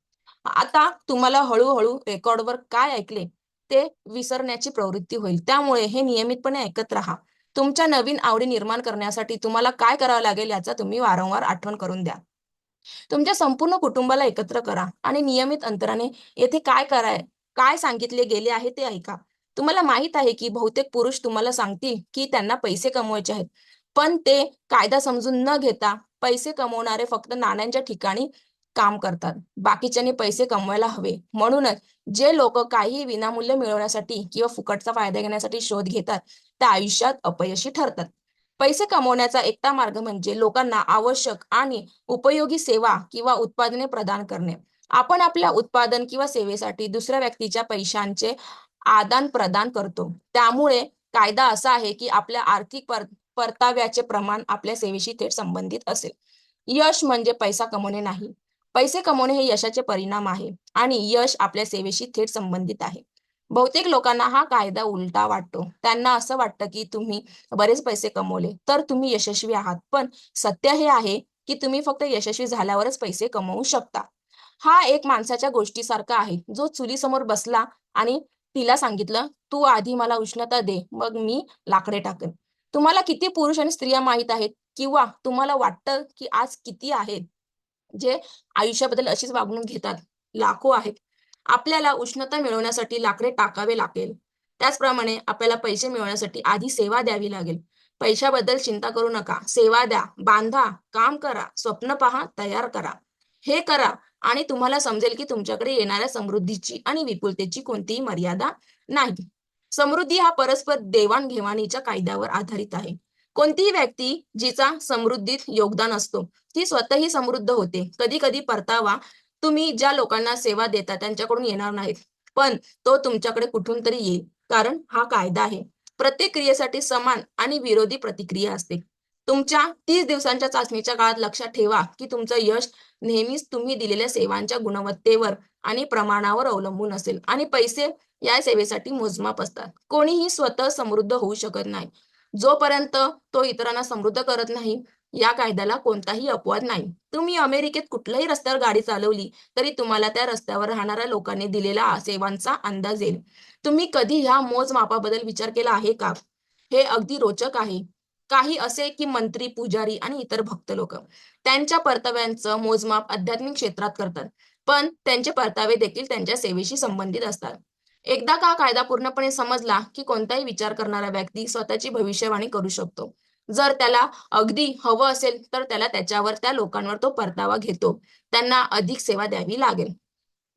आता तुम्हाला हळू रेकॉर्डवर काय ऐकले ते विसरण्याची प्रवृत्ती होईल. त्यामुळे हे नियमितपणे ऐकत राहा. तुमच्या नवीन आवडी निर्माण करण्यासाठी तुम्हाला काय करावं लागेल याचा तुम्ही वारंवार आठवण करून द्या. तुमच्या संपूर्ण कुटुंबाला एकत्र करा आणि नियमित अंतराने येथे काय सांगितले गेले आहे ते ऐका. तुम्हाला माहीत आहे की बहुतेक पुरुष तुम्हाला सांगतील की त्यांना पैसे कमवायचे आहेत. पण ते कायदा समजून न घेता पैसे कमवणारे फक्त नाण्यांच्या ठिकाणी काम करतात. बाकीच्यांनी पैसे कमवायला हवे. म्हणूनच जे लोकं काहीही विनामूल्य मिळवण्यासाठी किंवा फुकटचा फायदा घेण्यासाठी शोध घेतात, त्या आयुष्यात अपयशी ठरतात. पैसे कमवण्याचा एकटा मार्ग म्हणजे लोकांना आवश्यक आणि उपयोगी सेवा किंवा उत्पादने प्रदान करणे. आपण आपल्या उत्पादन किंवा सेवेसाठी दुसऱ्या व्यक्तीच्या पैशांचे आदान-प्रदान करतो. त्यामुळे कायदा असा आहे, की आपल्या आर्थिक परताव्याचे प्रमाण आपल्या सेवेशी थेट संबंधित असेल. यश म्हणजे पैसा कमवणे नाही. पैसे कमवणे हे यशाचे परिणाम आहे आणि यश आपल्या सेवेशी थेट संबंधित आहे. बहुतेक लोकांना हा कायदा उलटा वाटतो. त्यांना असं वाटतं, की तुम्ही बरेच पैसे कमवले, तर तुम्ही यशस्वी आहात. पण सत्य हे आहे, की तुम्ही फक्त यशस्वी झाल्यावरच पैसे कमवू शकता. हा एक माणसाच्या गोष्टीसारखा आहे, जो चुलीसमोर बसला आणि तिला सांगितलं, "तू आधी मला उष्णता दे, मग मी लाकडे टाकेन." तुम्हाला किती पुरुष आणि स्त्रिया माहीत आहेत किंवा तुम्हाला वाटतं, की आज किती आहेत, जे आयुष्याबद्दल अशीच वागणूक घेतात? लाखो आहेत. आपल्याला उष्णता मिळवण्यासाठी लाकडे टाकावे लागेल. त्याचप्रमाणे आपल्याला पैसे मिळवण्यासाठी आधी सेवा द्यावी लागेल. पैशाबद्दल चिंता करू नका. सेवा द्या, बांधा, काम करा, स्वप्न पहा, तयार करा. हे करा आणि तुम्हाला समजेल की तुमच्याकडे येणाऱ्या समृद्धीची आणि विपुलतेची कोणतीही मर्यादा नाही. समृद्धी हा परस्पर देवाण-घेवाणीच्या कायद्यावर आधारित आहे. कोणतीही व्यक्ती जिचा समृद्धीत योगदान असतो, ती स्वतःही समृद्ध होते. कधी-कधी परतावा तुम्ही ज्या लोकांना सेवा देता त्यांच्याकडून येणार नाहीत, पण तो तुमच्याकडे कुठून तरी येईल. कारण हा कायदा आहे. प्रत्येक क्रियेसाठी समान आणि विरोधी प्रतिक्रिया असते. तुमच्या 30 दिवसांच्या चाचणीच्या काळात लक्षात ठेवा, की तुमचं यश नेहमीच तुम्ही दिलेल्या सेवांच्या गुणवत्तेवर आणि प्रमाणावर अवलंबून असेल आणि पैसे या सेवेसाठी मोजमाप असतात. कोणीही स्वतः समृद्ध होऊ शकत नाही. जोपर्यंत तो इतरांना समृद्ध करत नाही, या कायद्याला कोणताही अपवाद नाही. तुम्ही अमेरिकेत कुठल्याही रस्त्यावर गाडी चालवली, तरी तुम्हाला त्या रस्त्यावर राहणाऱ्या लोकांनी दिलेल्या सेवांचा अंदाज येईल. तुम्ही कधी ह्या मोजमापाबद्दल विचार केला आहे का? हे अगदी रोचक आहे. काही असे की मंत्री, पुजारी आणि इतर भक्त लोकं त्यांच्या परताव्यांचं मोजमाप आध्यात्मिक क्षेत्रात करतात. पण त्यांचे परतावे देखील त्यांच्या सेवेशी संबंधित असतात. एकदा का कायदा पूर्णपणे समजला, की कोणताही विचार करणारा व्यक्ती स्वतःची भविष्यवाणी करू शकतो. जर त्याला अगदी हवं असेल, तर त्याला त्याच्यावर त्या लोकांवर तो परतावा घेतो. त्यांना अधिक सेवा द्यावी लागेल.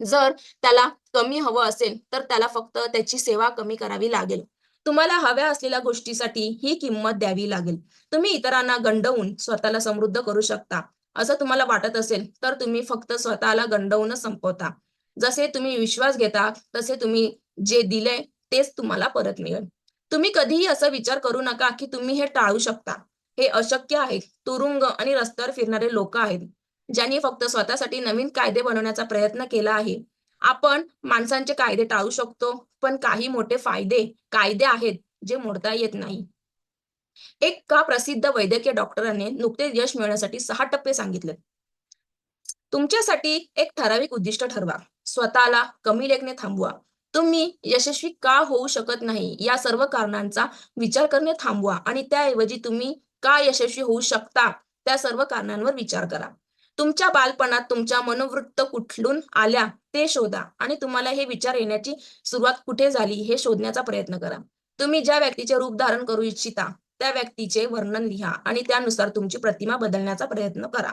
जर त्याला कमी हवं असेल, तर त्याला फक्त त्याची सेवा कमी करावी लागेल. तुम्हाला हव्या असलेल्या गोष्टीसाठी ही किंमत द्यावी लागेल. तुम्ही इतरांना गंडवून स्वतःला समृद्ध करू शकता, असं तुम्हाला वाटत असेल, तर तुम्ही फक्त स्वतःला गंडवूनच संपवता. जसे तुम्ही विश्वास घेता, तसे तुम्ही जे दिले तेच तुम्हाला परत मिळेल. तुम्ही कधीही असा विचार करू नका, की तुम्ही हे टाळू शकता. हे अशक्य आहे. तुरुंग आणि रस्त्यावर फिरणारे लोकं आहेत, ज्यांनी फक्त स्वतःसाठी नवीन कायदे बनवण्याचा प्रयत्न केला आहे. आपण माणसांचे कायदे टाळू शकतो, पण काही मोठे कायदे आहेत, जे मोडता येत नाही. एका प्रसिद्ध वैद्यकीय डॉक्टरांनी नुकतेच यश मिळवण्यासाठी 6 टप्पे सांगितले. तुमच्यासाठी एक ठराविक उद्दिष्ट ठरवा. स्वतःला कमी लेखणे थांबवा. तुम्ही यशस्वी का होऊ शकत नाही, या सर्व कारणांचा विचार करणे थांबवा आणि त्याऐवजी तुम्ही का यशस्वी होऊ शकता, त्या सर्व कारणांवर विचार करा. तुमच्या बालपणात तुमच्या मनोवृत्त कुठून आल्या ते शोधा आणि तुम्हाला हे विचार येण्याची सुरुवात कुठे झाली हे शोधण्याचा प्रयत्न करा. तुम्ही ज्या व्यक्तीचे रूप धारण करू इच्छिता, त्या व्यक्तीचे वर्णन लिहा आणि त्यानुसार तुमची प्रतिमा बदलण्याचा प्रयत्न करा.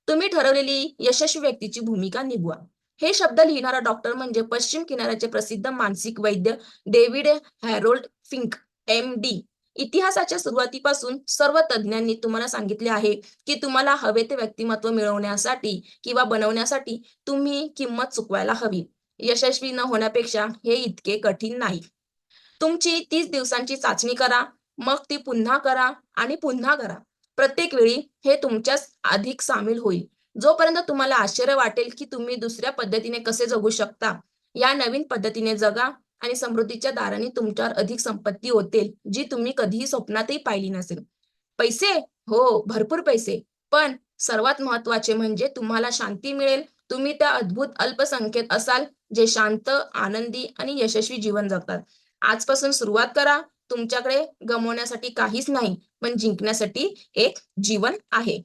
तुम्ही ठरवलेली यशस्वी व्यक्तीची भूमिका निभवा. हे शब्द लिहिणारा डॉक्टर म्हणजे पश्चिम किनाऱ्याचे प्रसिद्ध मानसिक वैद्य डेव्हिड हॅरोल्ड फिंक, एम.डी. इतिहासाच्या सुरुवातीपासून सर्व तज्ञांनी तुम्हाला सांगितले आहे, की तुम्हाला हवे ते व्यक्तिमत्व मिळवण्यासाठी किंवा बनवण्यासाठी तुम्ही किंमत चुकवायला हवी. यशस्वी न होण्यापेक्षा हे इतके कठीण नाही. तुमची 30 दिवसांची चाचणी करा, मग ती पुन्हा करा आणि पुन्हा करा. प्रत्येक वेळी हे तुमच्यात अधिक सामील होईल. जोपर्यंत तुम्हाला आश्चर्य वाटेल, की तुम्ही दुसऱ्या पद्धतीने कसे जगू शकता. या नवीन पद्धतीने जगा आणि समृद्धीच्या दाराने तुमच्यावर अधिक संपत्ती होतील, जी तुम्ही कधीही स्वप्नातही पाहिली नसेल. पैसे? हो, भरपूर पैसे. पण सर्वात महत्त्वाचे म्हणजे तुम्हाला शांती मिळेल. तुम्ही त्या अद्भुत अल्पसंख्येत असाल, जे शांत, आनंदी आणि यशस्वी जीवन जगतात. आजपासून सुरुवात करा. तुमच्याकडे गमावण्यासाठी काहीच नाही, पण जिंकण्यासाठी एक जीवन आहे.